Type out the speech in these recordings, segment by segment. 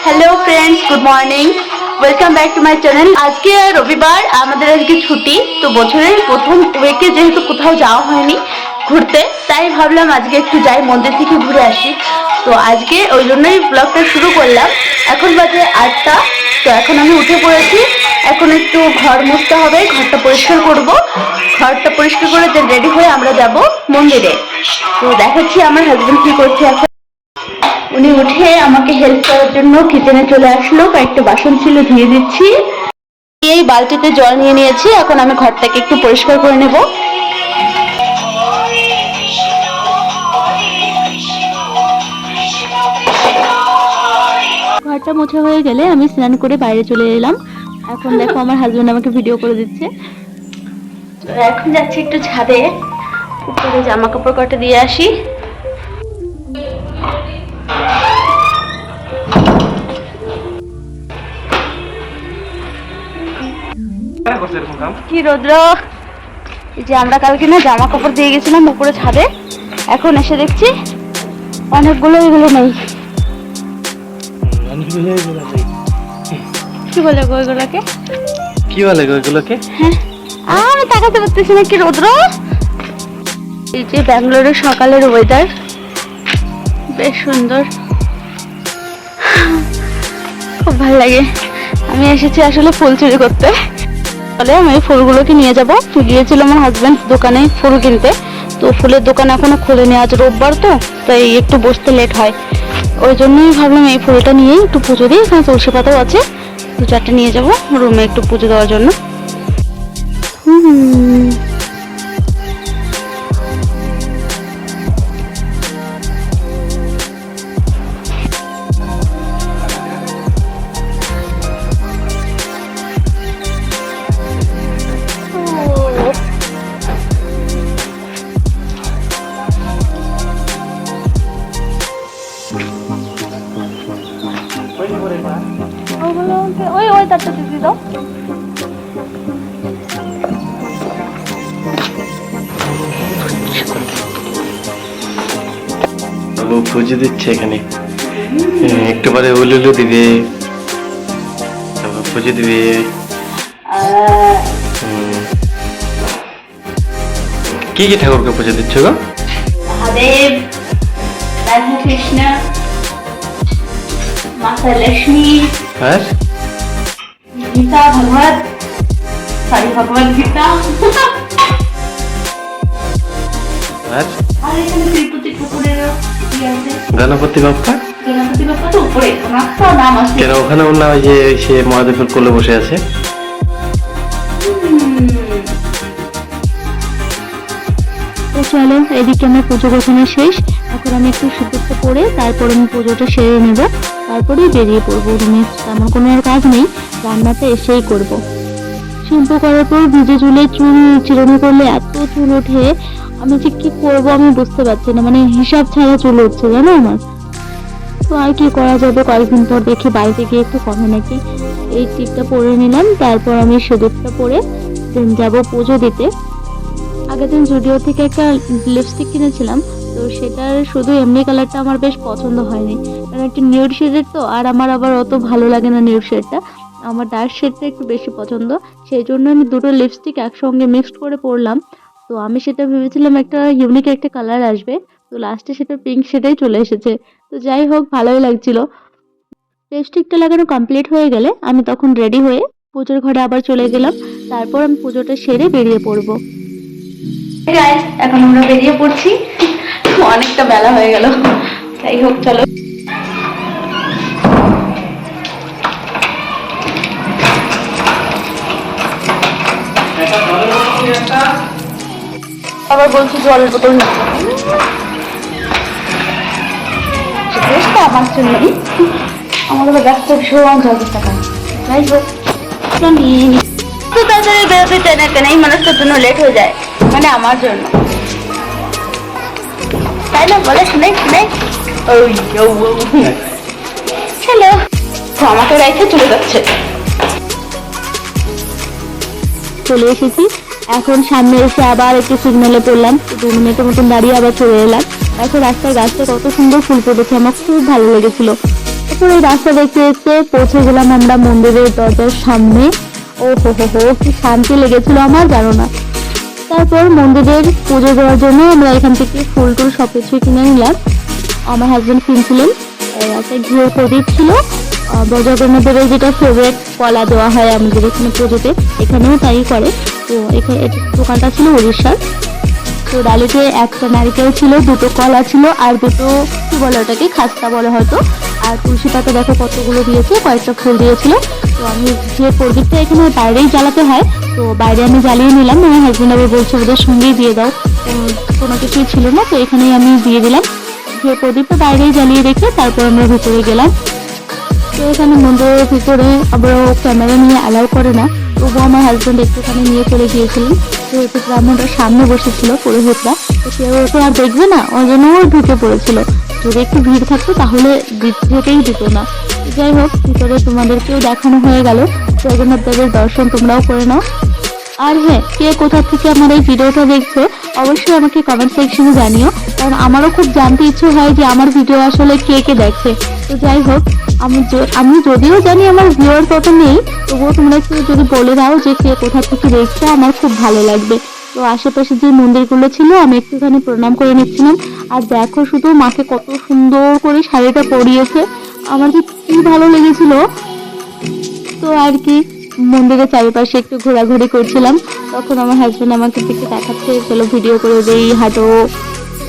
Hello friends, good morning, welcome back to my channel. আজকে রবিবার, আমাদের আজকে ছুটি। তো বছরের প্রথম উইকে যেহেতু কোথাও যাওয়া হয়নি ঘুরতে, তাই ভাবলাম আজকে একটু যাই, মন্দির থেকে ঘুরে আসি। তো আজকে ওই জন্যই ব্লগটা শুরু করলাম। এখন বাজে 8টা। তো এখন আমি উঠে পড়েছি। এখন একটু ঘর মুছতে হবে, ঘরটা পরিষ্কার করব। ঘরটা পরিষ্কার করে দেন রেডি হয়ে আমরা যাব মন্দিরে। তো দেখাচ্ছি আমার হাজবেন্ড কি করছে এখন। উনি উঠে আমাকে হেল্প করার জন্য কিচেনে চলে আসলো। কয়েকটা বাসন ছিল, ধুয়ে দিচ্ছি। এই বালতিতে জল নিয়ে নিয়েছি, এখন আমি ঘরটাকে একটু পরিষ্কার করে নেব। ঘরটা মোছা হয়ে গেলে আমি স্নান করে বাইরে চলে এলাম। এখন দেখো আমার হাজবেন্ড আমাকে ভিডিও করে দিচ্ছে। এখন যাচ্ছি একটু ছাদে, উপরে জামা কাপড় কটা দিয়ে আসি। কি রোদ্র! এই যে আমরা কালকে না জামা কাপড় দিয়ে গেছিলাম উপরে ছাদে, এখন এসে দেখছি অনেকগুলো এগুলো নেই। কি বলে গো এগুলোকে? কি বলে গো এগুলোকে? হ্যাঁ, আমি তাকাতে পারতেছি না, কি রোদ্র! এই যে ব্যাঙ্গালোরের সকালের ওয়েদার বেশ সুন্দর, খুব ভালো লাগে। আমি এসেছি আসলে ফুল চুরি করতে। তাহলে আমি এই ফুলগুলোকে নিয়ে যাব। গিয়েছিল আমার হাজব্যান্ড দোকানে ফুল কিনতে। তো ফুলের দোকান এখনো খোলেনি, আজ রোববার তো, তাই একটু বসতে লেট হয়। ওই জন্যই ভাবলাম এই ফুলটা নিয়েই একটু পুজো দিই। এখানে তুলসী পাতাও আছে, 2-4টে নিয়ে যাব রুমে একটু পুজো দেওয়ার জন্য। ওই তারটা দিদি দাও। পুজো দিচ্ছে এখানে, একটু পরে উলুলু দিবে, তারপর পুজো দিবে। কি কি ঠাকুরকে পুজো দিচ্ছ গো? মহাদেব, রাধা কৃষ্ণ, মাতা লক্ষ্মী, আর গীতা ভগবত, ভগবত গীতা। আর আর এখানে তিরুপতি ঠাকুরের কি আছে? গণপতি বাপ্পা। গণপতি বাপ্পা তো উপরে, ওনার নাম আছে কেন ওখানে ওর না, ওই যে সে মহাদেবের কোলে বসে আছে। তো চলো, এদিকে আমার পুজো গোছানো শেষ। এখন আমি একটু সিঁদুরটা পরে তারপরে আমি পুজোটা সেরে নেব, তারপরেই বেরিয়ে পড়বো রুমে। তেমন কোনো আর কাজ নেই, রান্নাটা এসেই করব। শ্যাম্পু করার পর ভিজে চুলে চুল চিরুনি করলে এত চুল ওঠে, আমি যে কি করবো আমি বুঝতে পারছি না। মানে হিসাব ছাড়া চুল উঠছে, জানো আমার। তো আর কি করা যাবে, কয়েকদিন পর দেখি বাড়িতে গিয়ে একটু কমে নাকি। এই টিপটা পরে নিলাম, তারপর আমি সিঁদুরটা পরে দেন যাবো পুজো দিতে। আগের দিন জুডিও থেকে একটা লিপস্টিক কিনেছিলাম, তো সেটার শুধু এমনি কালারটা আমার বেশ পছন্দ হয়নি, কারণ একটা নিউড শেডের তো, আর আমার আবার অত ভালো লাগে না নিউড শেডটা। আমার ডার্ক শেডটা একটু বেশি পছন্দ, সেই জন্য আমি দুটো লিপস্টিক একসঙ্গে মিক্সড করে পরলাম। তো আমি সেটা ভেবেছিলাম একটা ইউনিক একটা কালার আসবে, তো লাস্টে সেটা পিঙ্ক শেডেই চলে এসেছে। তো যাই হোক, ভালোই লাগছিল। লিপস্টিকটা লাগানো কমপ্লিট হয়ে গেলে আমি তখন রেডি হয়ে পুজোর ঘরে আবার চলে গেলাম। তারপর আমি পুজোটা সেরে বেরিয়ে পড়বো। এখন আমরা বেরিয়ে পড়ছি, অনেকটা বেলা হয়ে গেল। যাই হোক, চলো। আবার বলছি জলের বোতল না, আমার জন্যই। আমার আবার ব্যস্ত ভীষণ জল দিতে পারে। যাই হোক, নিয়ে নি। তো তাড়াতাড়ি বেরোতে চায় না কেন, এই মানুষটার জন্য লেট হয়ে যায়, মানে আমার জন্য, তাই না? বলে শুনে শুনে চলো, আমাকে রেখে চলে যাচ্ছে। চলে এসেছি, এখন সামনে এসে আবার একটু সিগন্যালে পড়লাম। 2 মিনিটের মতন দাঁড়িয়ে আবার চলে এলাম। এখন রাস্তার গাছটা কত সুন্দর ফুল ফুটেছে, আমার খুব ভালো লেগেছিল। তারপর এই রাস্তা দেখতে দেখতে পৌঁছে গেলাম আমরা মন্দিরের দরজার সামনে। ও হো হো হো, কি শান্তি লেগেছিল আমার জানো না। তারপর মন্দিরের পুজো দেওয়ার জন্য আমরা এখান থেকে ফুল টুল সব কিছুই কিনে নিলাম। আমার হাজবেন্ড কিনছিলেন। একটা ঘিয়ের প্রদীপ ছিল, জগন্নাথের যেটা ফেভারিট কলা দেওয়া হয় আমাদের এখানে পুজোতে, এখানেও তাই করে। তো এখানে দোকানটা ছিল উড়িষ্যার। তো ডালিতে একটা নারকেল ছিল, দুটো কলা ছিল, আর দুটো কি বলে ওটাকে, খাস্তা বলে হয়তো। আর তুলসী পাতা দেখো কতগুলো দিয়েছে, কয়েকটা ফুল দিয়েছিল। তো আমি যে প্রদীপটা এখানে বাইরেই জ্বালাতে হয়, তো বাইরে আমি জ্বালিয়ে নিলাম। আমার হাজবেন্ড আবার বলছে ওদের সঙ্গেই দিয়ে দাও, কোনো কিছুই ছিল না, তো এখানেই আমি দিয়ে দিলাম। যে প্রদীপটা বাইরেই জ্বালিয়ে রেখে তারপর আমরা ভিতরে গেলাম। তো এখানে মন্দিরের ভিতরে আবার ক্যামেরা নিয়ে অ্যালাউ করে না, তবুও আমার হাজবেন্ড একটুখানি নিয়ে চলে গিয়েছিলেন। যেহেতু ব্রাহ্মণরা সামনে বসেছিল পুরোহিতরা, তো কেউ ওকে আর দেখবে না, ওই জন্য ও ঢুকে পড়েছিল। যদি একটু ভিড় থাকতো তাহলে যেতেই দিত না। যাই হোক, ভিতরে তোমাদেরকেও দেখানো হয়ে গেল। জগন্নাথ দেবের দর্শন তোমরাও করে নাও। আর হ্যাঁ, কে কোথা থেকে আমার এই ভিডিওটা দেখছো অবশ্যই আমাকে কমেন্ট সেকশনে জানিও, কারণ আমারও খুব জানতে ইচ্ছে হয় যে আমার ভিডিও আসলে কে কে দেখছে। তো যাই হোক, আমি যদিও জানি আমার ভিউয়ার কত নেই, তবুও তোমরা একটু যদি বলে দাও যে কে কোথা থেকে দেখছো, আমার খুব ভালো লাগবে। তো আশেপাশে যে মন্দিরগুলো ছিল আমি একটুখানি প্রণাম করে নিচ্ছিলাম। আর দেখো শুধু মাকে কত সুন্দর করে শাড়িটা পরিয়েছে, আমার যে কি ভালো লেগেছিল। তো আর কি, মন্দিরের চারিপাশে একটু ঘোরাঘুরি করছিলাম, তখন আমার হাজবেন্ড আমাকে দিকে দেখাচ্ছে, চলো ভিডিও করে দেই, হাঁটো।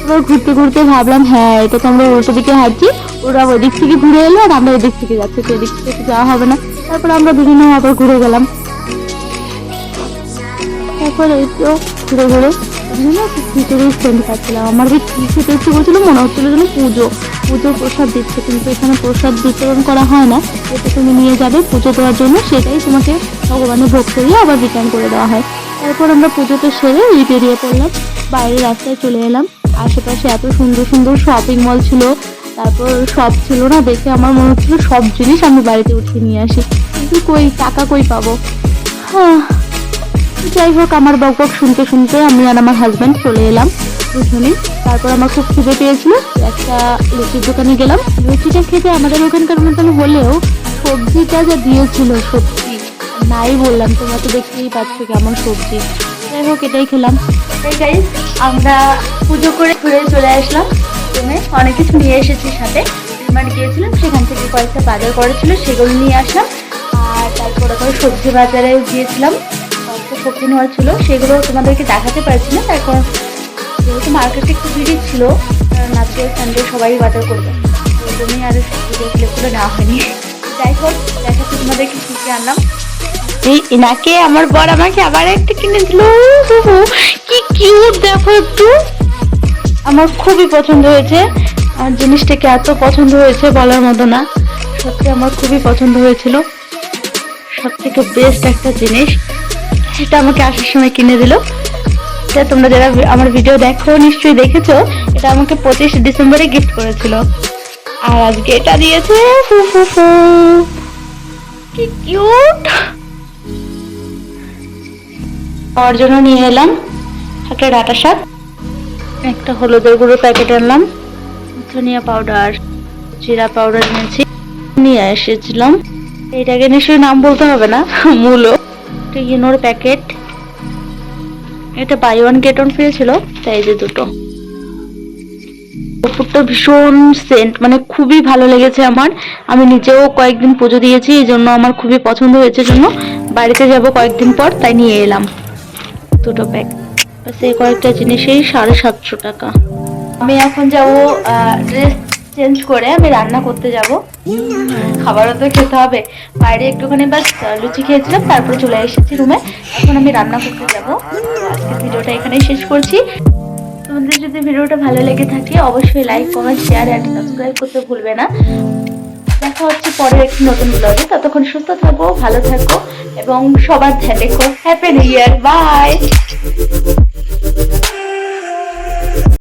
এবার ঘুরতে ঘুরতে ভাবলাম হ্যাঁ, এটা তো আমরা উল্টো দিকে হাঁটছি, ওরা ওদিক থেকে ঘুরে এলো আর আমরা এদিক থেকে যাচ্ছি, তো এদিক থেকে যাওয়া হবে না। তারপর আমরা দুজনে আবার ঘুরে গেলাম। তারপর এই তো ঘুরে ঘুরে খিচুড়ির সেন্ট পাচ্ছিলাম। আমার যে কি খেতে ইচ্ছে করছিল, মনে হচ্ছিল যেন পুজোর প্রসাদ দিচ্ছে, কিন্তু এখানে প্রসাদ বিতরণ করা হয় না। এটা তুমি নিয়ে যাবে পুজো দেওয়ার জন্য, সেটাই তোমাকে ভগবানের ভোগ করিয়ে আবার রিটার্ন করে দেওয়া হয়। তারপর আমরা পুজোটা সেরে বেরিয়ে পড়লাম, বাইরের রাস্তায় চলে এলাম। আশেপাশে এত সুন্দর সুন্দর শপিং মল ছিল, তারপর সব ছিল না, দেখে আমার মনে হচ্ছিল সব জিনিস আমি বাড়িতে উঠিয়ে নিয়ে আসি, কিন্তু টাকা কই পাবো। হ্যাঁ, যাই হোক, আমার বকবক শুনতে শুনতে আমি আর আমার হাজব্যান্ড চলে এলাম দুজনেই। তারপর আমার খুব খিদে পেয়েছিল, একটা লুচির দোকানে গেলাম। লুচিটা খেতে আমাদের ওখানকার মতন হলেও সবজিটা যা দিয়েছিল, সত্যি নাই বললাম, তোমরা তো দেখতেই পাচ্ছ কেমন সবজি। যাই হোক, এটাই খেলাম। আমরা পুজো করে ঘুরে চলে আসলাম রুমে, অনেক কিছু নিয়ে এসেছি সাথে। ডিমার্ট গিয়েছিলাম, সেখান থেকে কয়েকটা বাজার করেছিল, সেগুলো নিয়ে আসলাম। আর তারপর আবার সবজি বাজারে গিয়েছিলাম, সবজি নেওয়ার ছিল, সেগুলো তোমাদেরকে দেখাতে পারছি না, তারপর যেহেতু মার্কেটে একটু ভিড় ছিল, কারণ আজকে সানডে সবাই বাজার করবে, ওই জন্যই আর সবজিগুলো নেওয়া হয়নি। যাই হোক, দেখাচ্ছি তোমাদেরকে কি কি আনলাম। এই এনাকে আমার বর আমাকে আবার একটা কিনে দিল, কি কিউট দেখো একটু, আমার খুবই পছন্দ হয়েছে। আর জিনিসটাকে এত পছন্দ হয়েছে বলার মতো না, সত্যি আমার খুবই পছন্দ হয়েছিল। সব থেকে বেস্ট একটা জিনিস, এটা আমাকে আসার সময় কিনে দিল। এটা তোমরা যারা আমার ভিডিও দেখো নিশ্চয়ই দেখেছো, এটা আমাকে 25 ডিসেম্বরে গিফট করেছিল, আর আজকে এটা দিয়েছে। কি কিউট। খাওয়ার জন্য নিয়ে এলাম একটা ডাটা শাক, একটা হলুদের গুঁড়ো প্যাকেট আনলাম, ধনিয়া পাউডার, জিরা পাউডার নিয়ে এসেছিলাম। এটাকে নিশ্চয়ই নাম বলতে হবে না, মূলো, একটা ইনোর প্যাকেট, এটা buy one get one free ছিল, তাই যে দুটো। কর্পূরটা ভীষণ সেন্ট, মানে খুবই ভালো লেগেছে আমার। আমি নিজেও কয়েকদিন পুজো দিয়েছি, এই জন্য আমার খুবই পছন্দ হয়েছে, জন্য বাড়িতে যাব কয়েকদিন পর, তাই নিয়ে এলাম দুটো প্যাক। সেই কয়েকটা জিনিসেই 750 টাকা। আমি এখন যাব ড্রেস চেঞ্জ করে, আমি রান্না করতে যাব, খাবারও তো খেতে হবে। বাইরে একটুখানি বাস লুচি খেয়েছিলাম, তারপরে চলে এসেছি রুমে, এখন আমি রান্না করতে যাব। আজকে ভিডিওটা এখানেই শেষ করছি। তোমাদের যদি ভিডিওটা ভালো লেগে থাকে অবশ্যই like, comment, share and subscribe করতে ভুলবে না। দেখা হচ্ছে পরের একটি নতুন ব্লগে, ততক্ষণ সুস্থ থাকো, ভালো থাকো এবং সবার ধ্যান রেখো। Happy new year, by.